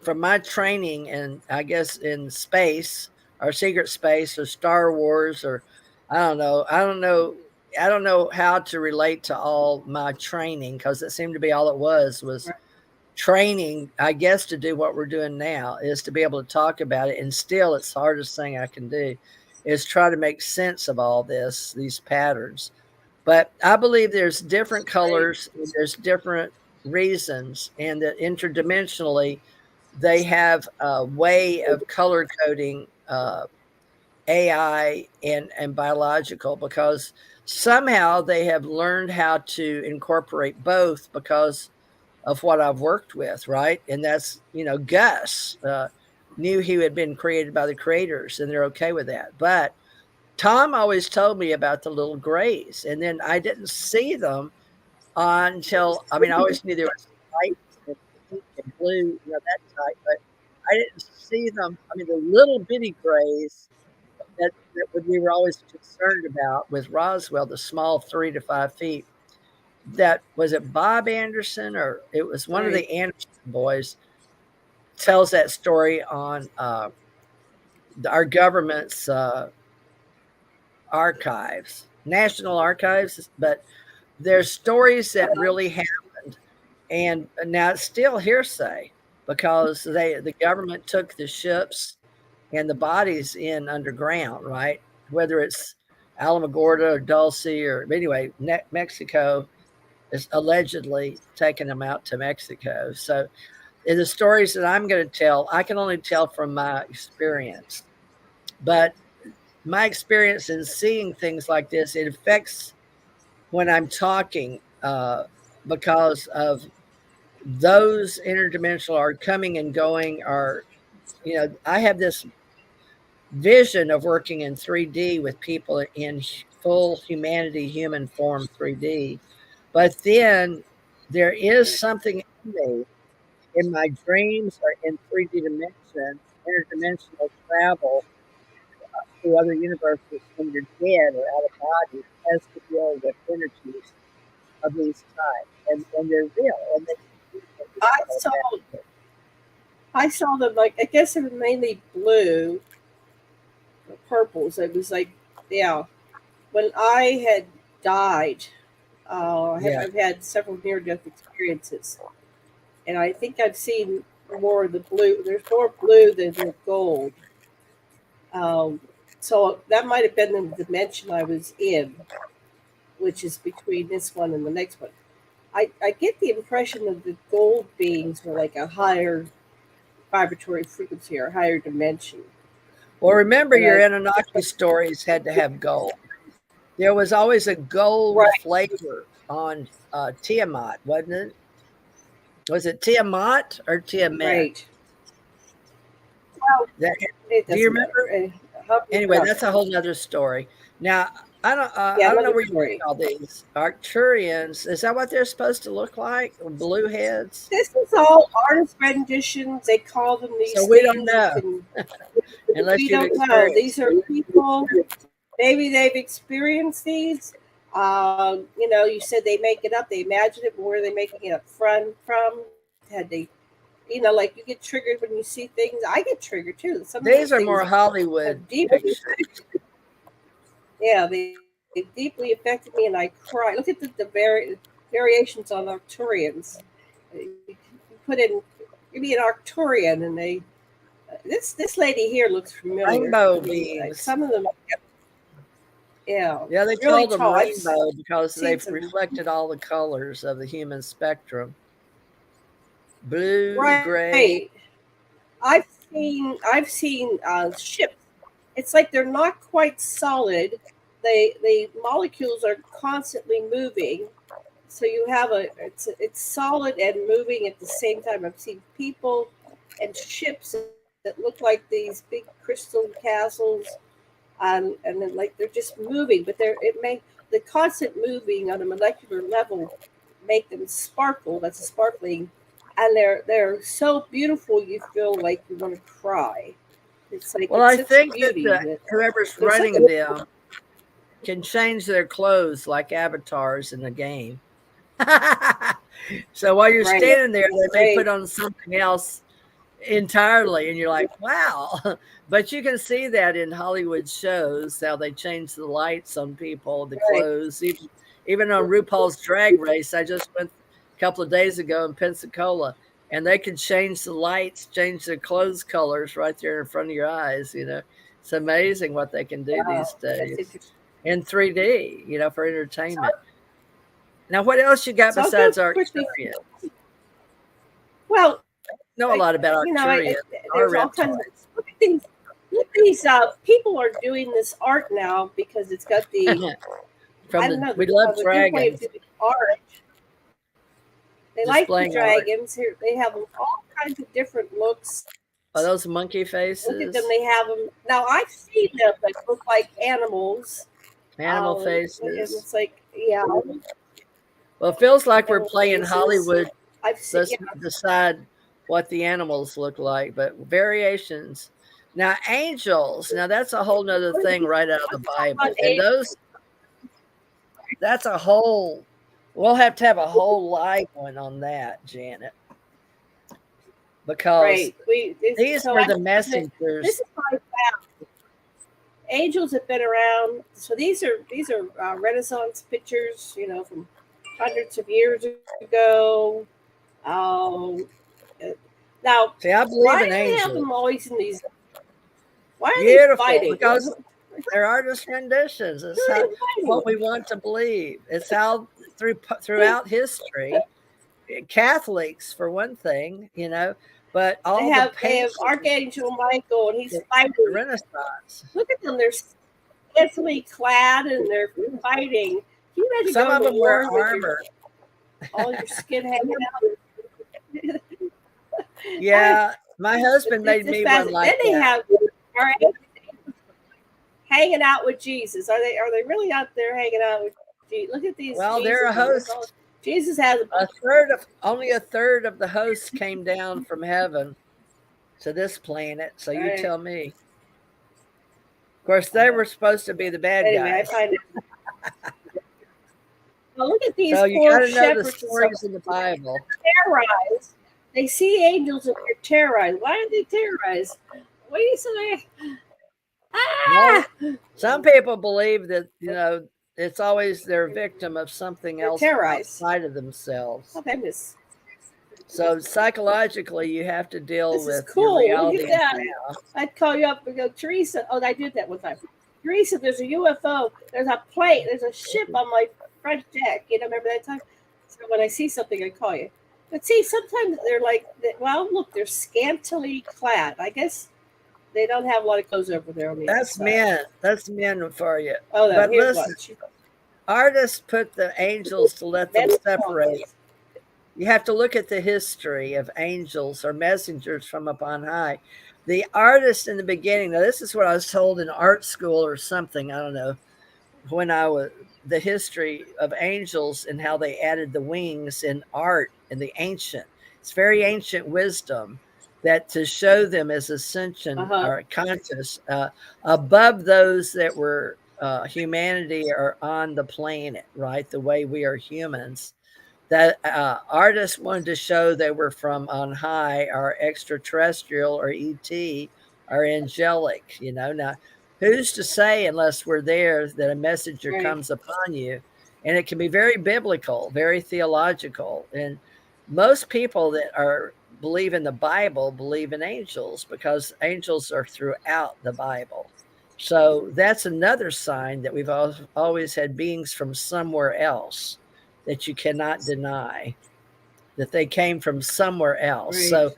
S2: from my training, and I guess in space or secret space or Star Wars or I don't know how to relate to all my training because it seemed to be all it was training, I guess, to do what we're doing now is to be able to talk about it. And still, it's the hardest thing I can do is try to make sense of all these patterns. But I believe there's different
S1: Right.
S2: colors, there's different reasons, and that interdimensionally, they have a way of color coding AI and biological, because somehow they have learned how to incorporate both because of what I've worked with, right? And that's, Gus knew he had been created by the creators, and they're okay with that. But Tom always told me about the little grays, and then I didn't see them until, I mean, I always knew there was white and pink and blue, that type, but I didn't see them. I mean, the little bitty grays that we were always concerned about with Roswell, the small 3 to 5 feet. That was it. Bob Anderson, or it was one of
S1: Right.
S2: the Anderson boys, tells that story on our government's archives, national archives. But there's stories that really happened, and now it's still hearsay because the government took the ships and the bodies in underground, right? Whether it's Alamogordo or Dulce, or anyway, Mexico is allegedly taking them out to Mexico. So in the stories that I'm going to tell, I can only tell from my experience. But my experience in seeing things like this, it affects when I'm talking because of those interdimensional are coming and going. Are I have this vision of working in 3D with people in full humanity, human form 3D. But then there is something in me, in my dreams or in 3D dimensions, interdimensional travel to other universes when you're dead or out of body, has to deal with energies of these types. And they're real. And they can do things
S1: I
S2: like
S1: saw
S2: that.
S1: I saw them, like, I guess they were mainly blue or purples. It was like, yeah. When I had died,
S2: Yeah.
S1: I've had several near death experiences, and I think I've seen more of the blue. There's more blue than the gold. Um, so that might have been the dimension I was in, which is between this one and the next one. I get the impression that the gold beings were like a higher vibratory frequency or higher dimension.
S2: Well, remember
S1: And
S2: your
S1: I,
S2: Anunnaki stories had to have gold. There was always a gold
S1: right,
S2: flavor on Tiamat, wasn't it? Was it Tiamat or Tiamat?
S1: right. Well,
S2: That,
S1: it
S2: do you
S1: doesn't matter.
S2: remember?
S1: How do you
S2: Anyway,
S1: pronounce
S2: that's a
S1: it?
S2: whole nother story. Now,
S1: Yeah,
S2: I don't know
S1: another
S2: where you get
S1: story.
S2: all these Arcturians. Is that what they're supposed to look like? Blue heads?
S1: This is all artist renditions. They call them
S2: So
S1: these
S2: we don't
S1: things. You
S2: know
S1: can.
S2: unless
S1: We
S2: you've
S1: don't know.
S2: experienced
S1: These are
S2: it.
S1: people. Maybe they've experienced these. You said they make it up. They imagine it, but where are they making it up from? Had they, like you get triggered when you see things. I get triggered too. Some of
S2: These
S1: these
S2: are
S1: things
S2: more Hollywood
S1: have deeply,
S2: pictures.
S1: yeah, they deeply affected me, and I cry. Look at the variations on Arcturians. You put in, maybe an Arcturian, and they. This lady here looks familiar
S2: Rainbow
S1: to me.
S2: beams.
S1: Some of them, yeah,
S2: Yeah, they
S1: really
S2: called them
S1: tall. I've
S2: rainbow because
S1: seen
S2: they've
S1: some.
S2: reflected all the colors of the human spectrum. Blue, gray.
S1: Right. I've seen ships. It's like they're not quite solid. The molecules are constantly moving. So you have it's solid and moving at the same time. I've seen people and ships that look like these big crystal castles, and then like they're just moving, but the constant moving on a molecular level make them sparkle. That's a sparkling, and they're so beautiful. You feel like you want to cry. It's like
S2: Well,
S1: it's
S2: I
S1: such
S2: think that
S1: beauty that
S2: whoever's
S1: there's like
S2: running them can change their clothes like avatars in the game. So while you're
S1: right,
S2: standing there, they may
S1: right,
S2: put on something else entirely, and you're like, wow. But you can see that in Hollywood shows, how they change the lights on people, the
S1: right.
S2: clothes, even on RuPaul's Drag Race. I just went a couple of days ago in Pensacola, and they can change the lights, change their clothes colors right there in front of your eyes. It's amazing what they can do these
S1: Wow, that's
S2: days
S1: interesting.
S2: in 3D, for
S1: So,
S2: entertainment. Now, what else you got
S1: so I'll go
S2: besides
S1: quickly.
S2: Arcturian?
S1: Well,
S2: know a lot about Arcturus, our
S1: there's all kinds
S2: reptile.
S1: of look at these. Look at these people are doing this art now because it's got the I don't know
S2: We love
S1: the good way of
S2: dragons
S1: doing art. They like the
S2: displaying art.
S1: dragons here. They have all kinds of different looks.
S2: Are those monkey
S1: Look at them.
S2: faces?
S1: They have them now. I've seen them that look like animals.
S2: Animal
S1: And
S2: faces.
S1: it's like
S2: Well, it feels like we're
S1: animal
S2: playing
S1: faces.
S2: Hollywood.
S1: I've seen.
S2: Let's decide what the animals look like, but variations. Now, angels. Now, that's a whole nother thing right out of the Bible. And that's a whole, we'll have to have a whole live one on that, Janet. Because
S1: Right.
S2: these are the messengers.
S1: This is my fact. Angels have been around. So these are Renaissance pictures, from hundreds of years ago. Now,
S2: See, I believe
S1: why
S2: in
S1: do they have
S2: angels.
S1: them always in these? Why are
S2: Beautiful,
S1: they fighting?
S2: because they're artist renditions. It's what we want to believe. It's how throughout history, Catholics for one thing, but all
S1: they have
S2: the
S1: Archangel Michael, and he's fighting.
S2: the Renaissance.
S1: Look at them; they're scantily clad and they're fighting. Can you imagine
S2: Some
S1: going
S2: of them
S1: to
S2: wear
S1: war
S2: armor.
S1: with all your skin hanging out?
S2: Yeah, my husband made me one like
S1: then they
S2: that.
S1: are hanging out with Jesus. Are they really out there hanging out with Jesus? Look at these.
S2: Well,
S1: Jesus,
S2: they're a host.
S1: Jesus has
S2: only a third of the hosts came down from heaven to this planet. So you tell me. Of course, they were supposed to be the bad guys.
S1: I find it. Well, look at these
S2: so you
S1: poor
S2: got to know the
S1: shepherds.
S2: stories in the Bible.
S1: Terrorized. They see angels and they're terrorized. Why are they terrorized? What do you say?
S2: Well, some people believe that it's always they're a victim of something else outside of themselves.
S1: Okay,
S2: so psychologically, you have to deal with
S1: cool.
S2: your reality.
S1: Look at that. I'd call you up and go, Teresa. Oh, I did that one time. Teresa, there's a UFO. There's a plane. There's a ship on my front deck. Remember that time? So when I see something, I call you. But see, sometimes they're like, well, look, they're scantily clad. I guess they don't have a lot of clothes over there on the
S2: That's men. That's men for you.
S1: Oh, no,
S2: but listen, artists put the angels to let them separate. You have to look at the history of angels or messengers from up on high. The artist in the beginning, now this is what I was told in art school or something, I don't know, when I was, the history of angels and how they added the wings in art in the ancient. It's very ancient wisdom that to show them as ascension or conscious above those that were humanity or on the planet, right? The way we are humans. That artists wanted to show they were from on high or extraterrestrial or ET or angelic, Now, who's to say, unless we're there, that a messenger comes upon you? And it can be very biblical, very theological. And most people that believe in the Bible believe in angels because angels are throughout the Bible. So that's another sign that we've always had beings from somewhere else that you cannot deny, that they came from somewhere else. So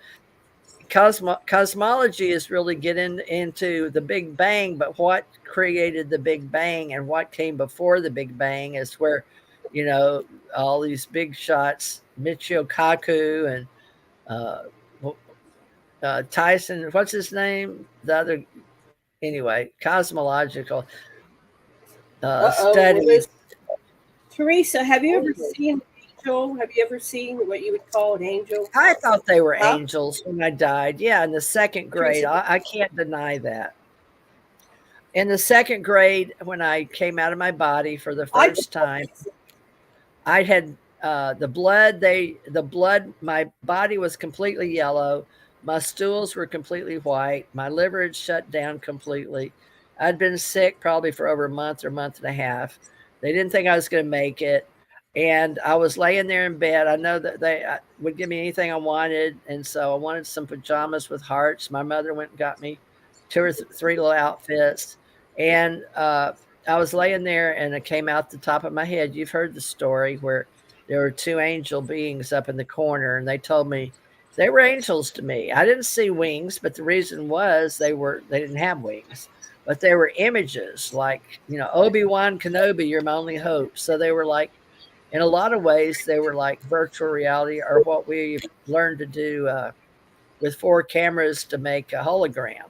S2: cosmology is really getting into the Big Bang, but what created the Big Bang and what came before the Big Bang is where, all these big shots, Michio Kaku and Tyson, what's his name? The other, anyway, cosmological studies.
S1: Teresa, have you ever seen an angel? Have you ever seen what you would call an angel?
S2: I thought they were angels when I died. Yeah, in the second grade. I can't deny that. In the second grade, when I came out of my body for the first time, I had the blood, my body was completely yellow. My stools were completely white. My liver had shut down completely. I'd been sick probably for over a month or month and a half. They didn't think I was going to make it. And I was laying there in bed. I know that they would give me anything I wanted. And so I wanted some pajamas with hearts. My mother went and got me 2 or 3 little outfits. And I was laying there and it came out the top of my head. You've heard the story where there were 2 angel beings up in the corner. And they told me, They were angels to me. I didn't see wings, but the reason was they didn't have wings, but they were images like, Obi-Wan Kenobi, you're my only hope. So they were like, in a lot of ways, they were like virtual reality, or what we learned to do with 4 cameras to make a hologram.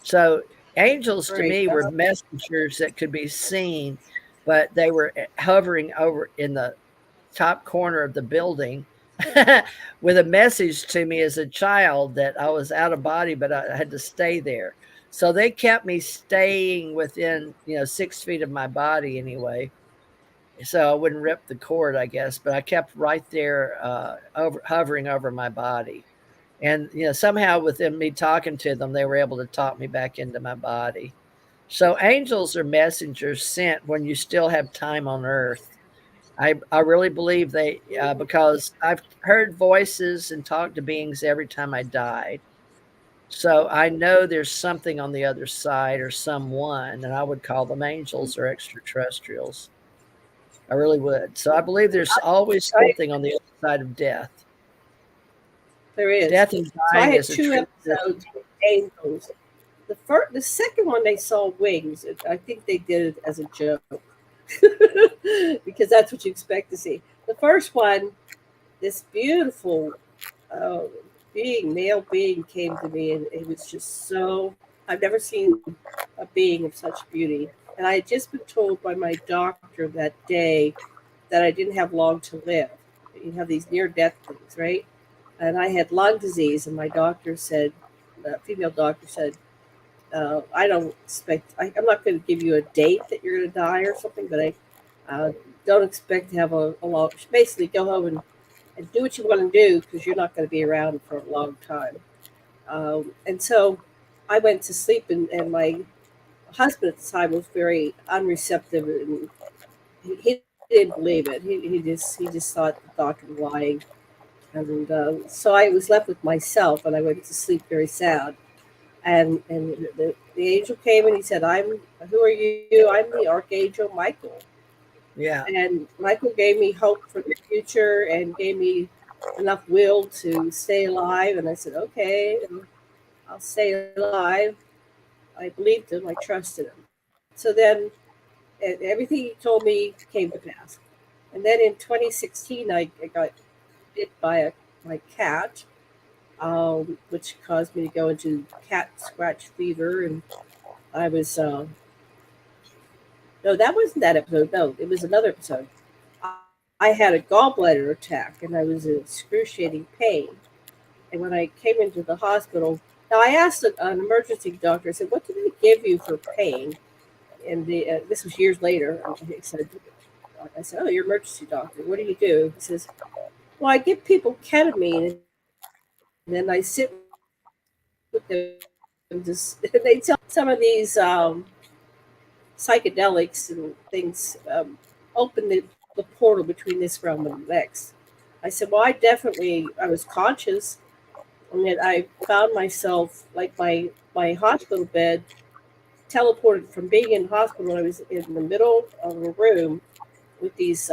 S2: So angels to
S1: Great.
S2: me were messengers that could be seen, but they were hovering over in the top corner of the building with a message to me as a child that I was out of body, but I had to stay there. So they kept me staying within, 6 feet of my body anyway. So I wouldn't rip the cord, I guess, but I kept right there, hovering over my body. And, somehow within me talking to them, they were able to talk me back into my body. So angels are messengers sent when you still have time on earth. I really believe they, because I've heard voices and talked to beings every time I died. So I know there's something on the other side or someone, and I would call them angels or extraterrestrials. I really would. So I believe there's always
S1: I,
S2: something on the other side of death.
S1: there is.
S2: Death and
S1: So I
S2: dying
S1: had
S2: is a
S1: two
S2: truth.
S1: episodes with angels. The second one they saw wings. I think they did it as a joke because that's what you expect to see. The first one, this beautiful uh, male being, came to me, and it was just so. I've never seen a being of such beauty, and I had just been told by my doctor that day that I didn't have long to live. You have these near death things, right? And I had lung disease, and my doctor said, female doctor said, I don't expect, I'm not going to give you a date that you're going to die or something, but I don't expect to have a long, basically go home and do what you want to do because you're not going to be around for a long time. And so I went to sleep, and my husband at the time was very unreceptive, and he didn't believe it. He just thought the doctor was lying. And so I was left with myself, and I went to sleep very sad. And the angel came and he said, "I'm. Who are you? I'm the archangel Michael."
S2: Yeah.
S1: And Michael gave me hope for the future and gave me enough will to stay alive. And I said, "Okay, and I'll stay alive." I believed him. I trusted him. So then everything he told me came to pass. And then in 2016, I got bit by my cat, which caused me to go into cat scratch fever. And I was, no, that wasn't that episode. No, it was another episode. I had a gallbladder attack and I was in excruciating pain. And when I came into the hospital, now I asked an emergency doctor, I said, "What do they give you for pain?" And this was years later. He said, I said, "Oh, you're an emergency doctor. What do you do?" He says, "Well, I give people ketamine, and then I sit with them and just they tell some of these psychedelics and things open the portal between this realm and the next." I said, "Well, I was conscious, and then I found myself like my hospital bed teleported from being in the hospital. I was in the middle of a room with these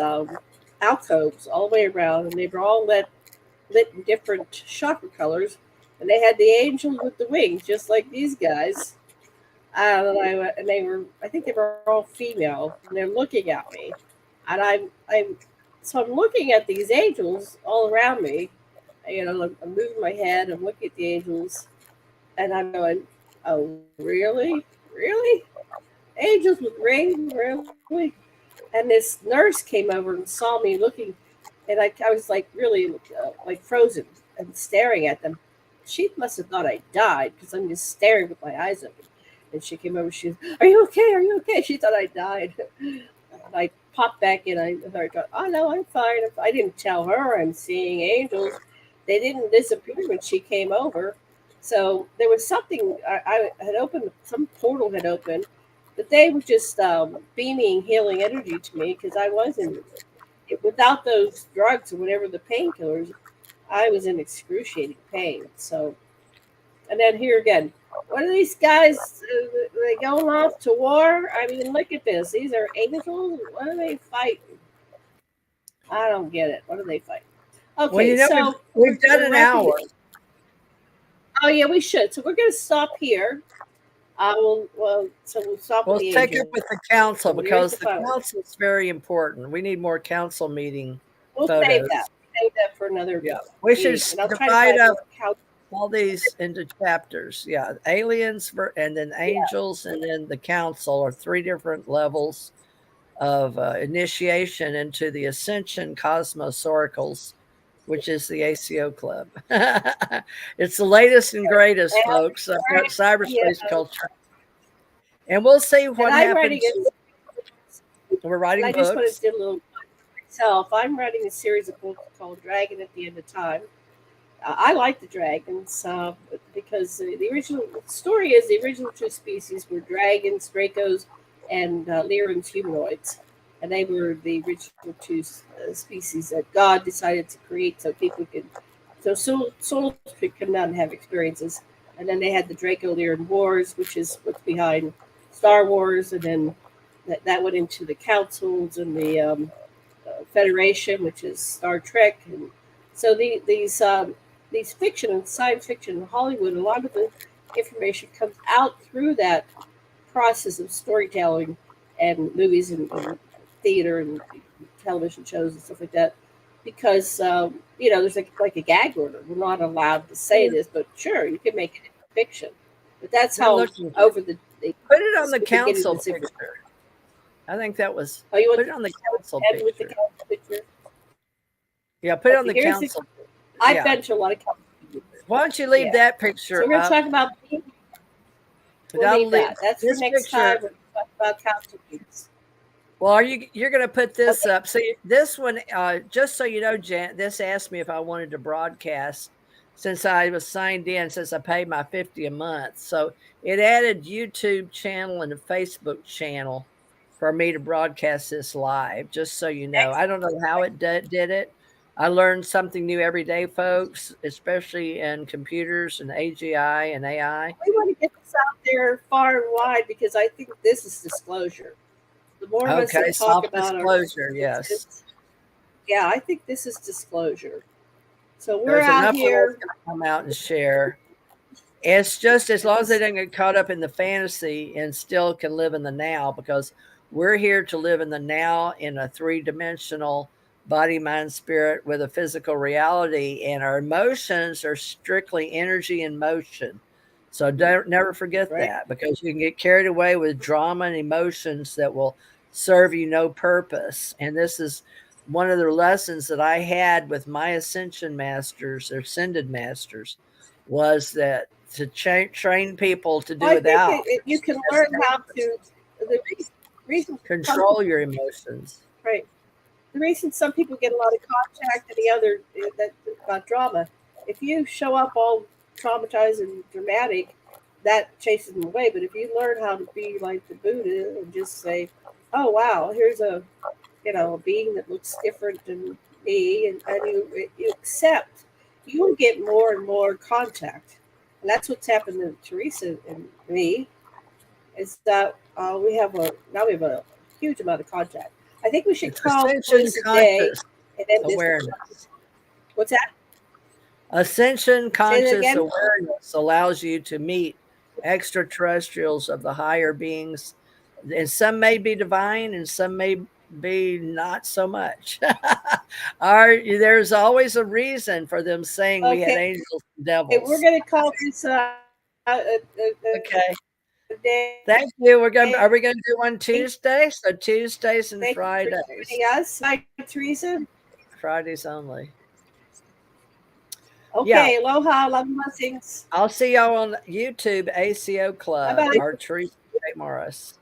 S1: alcoves all the way around, and they were all lit in different chakra colors, and they had the angels with the wings, just like these guys." And they were, I think they were all female, and they're looking at me, and so I'm looking at these angels all around me. I'm moving my head, I'm looking at the angels, and I'm going, "Oh, really, really, angels with rings, really?" And this nurse came over and saw me looking, and I was like really like frozen and staring at them. She must have thought I died because I'm just staring with my eyes open. And she came over. She was, "Are you okay? Are you okay?" She thought I died. And I popped back in. I thought, "Oh no, I'm fine." I didn't tell her I'm seeing angels. They didn't disappear when she came over. So there was something I had opened. Some portal had opened, but they were just beaming healing energy to me because I wasn't without those drugs or whatever the painkillers. I was in excruciating pain. So, and then here again, what are these guys? They going off to war? I mean, look at this. These are angels. What are they fighting? I don't get it. What are they fighting?
S2: Well,
S1: Okay,
S2: we've
S1: so
S2: we've done
S1: we're
S2: an
S1: wrapping
S2: hour.
S1: it. Oh yeah, we should. So we're going to stop here. So we'll stop with
S2: We'll
S1: the
S2: take
S1: angel.
S2: it with the council
S1: So here's
S2: because
S1: the
S2: the
S1: phone.
S2: council is very important. We need more council meeting
S1: We'll
S2: photos.
S1: save that for another
S2: Yeah, we should
S1: meeting, and I'll try to
S2: divide
S1: find
S2: up
S1: more couch.
S2: all these into chapters. Yeah, aliens and then angels and then the council are 3 different levels of initiation into the Ascension Cosmos Oracles, which is the ACO Club. It's the latest and greatest,
S1: And,
S2: folks, of cyberspace
S1: yeah,
S2: culture. And we'll see
S1: and
S2: what
S1: I'm writing
S2: happens.
S1: it.
S2: We're
S1: And
S2: writing
S1: I just want to
S2: books.
S1: do a little myself. I'm writing a series of books called Dragon at the End of Time. I like the dragons because the original story is the original two species were dragons, Dracos, and Lyran's humanoids. And they were the original two species that God decided to create so people could, so souls could come down and have experiences. And then they had the Draco Lyran Wars, which is what's behind Star Wars. And then that went into the councils and the Federation, which is Star Trek. And so these fiction and science fiction in Hollywood, a lot of the information comes out through that process of storytelling and movies and theater and television shows and stuff like that. Because there's like a gag order. We're not allowed to say this, but sure, you can make it fiction. But that's
S2: I'm
S1: how
S2: looking.
S1: over the
S2: Put it on the
S1: getting
S2: council
S1: this
S2: picture. I think that was.
S1: Oh, you want
S2: Put it on the council
S1: and with the
S2: picture.
S1: council picture?
S2: Yeah, put it on
S1: Okay,
S2: the
S1: here's
S2: council.
S1: I've
S2: Yeah.
S1: been to a lot of council meetings.
S2: Why don't you leave
S1: Yeah.
S2: that
S1: So
S2: picture
S1: we're going to
S2: up?
S1: talk about. We'll leave that. That's for
S2: this
S1: next
S2: picture.
S1: time. We'll talk about council meetings.
S2: Well, you're going to put this
S1: Okay.
S2: up? So this one, just so you know, Jan, this asked me if I wanted to broadcast since I was signed in, since I paid my $50 a month. So it added YouTube channel and a Facebook channel for me to broadcast this live. Just so you know, I don't know how it did it. I learned something new every day, folks, especially in computers and AGI and AI.
S1: We want to get this out there far and wide because I think this is disclosure. The more of us
S2: Okay,
S1: that talk
S2: soft
S1: about our
S2: disclosure, yes.
S1: yeah, I think this is disclosure. So we're
S2: There's
S1: out
S2: enough of us
S1: here.
S2: going to come out and share. It's just as long as they don't get caught up in the fantasy and still can live in the now, because we're here to live in the now in a 3-dimensional body, mind, spirit with a physical reality. And our emotions are strictly energy and motion. So don't never forget
S1: Right.
S2: that, because you can get carried away with drama and emotions that will serve you no purpose. And this is one of the lessons that I had with my ascension masters, or ascended masters, was that to train people to do
S1: Well, I
S2: without.
S1: think you can learn how to. The reason
S2: Control your emotions.
S1: right. The reason some people get a lot of contact and the other that about drama, if you show up all traumatized and dramatic, that chases them away. But if you learn how to be like the Buddha and just say, "Oh wow, here's a a being that looks different than me," and you accept, you will get more and more contact, and that's what's happened to Teresa and me. Is that we have a huge amount of contact. I think we should
S2: It's
S1: call
S2: ascension
S1: this a day
S2: conscious
S1: and then
S2: awareness.
S1: What's that?
S2: Ascension
S1: Say that
S2: conscious
S1: again.
S2: awareness allows you to meet extraterrestrials of the higher beings, and some may be divine and some may be not so much. There's always a reason for them saying we had
S1: Okay,
S2: angels and
S1: we're
S2: devils.
S1: going to call this
S2: Okay.
S1: a day.
S2: Thank you. Are we gonna do one Tuesday? So Tuesdays and
S1: Thank you for
S2: Fridays.
S1: joining us. Hi, Teresa.
S2: Fridays only.
S1: Okay,
S2: Yeah.
S1: aloha, love and blessings.
S2: I'll see y'all on YouTube, ACO Club,
S1: Bye-bye.
S2: or Teresa J. Morris.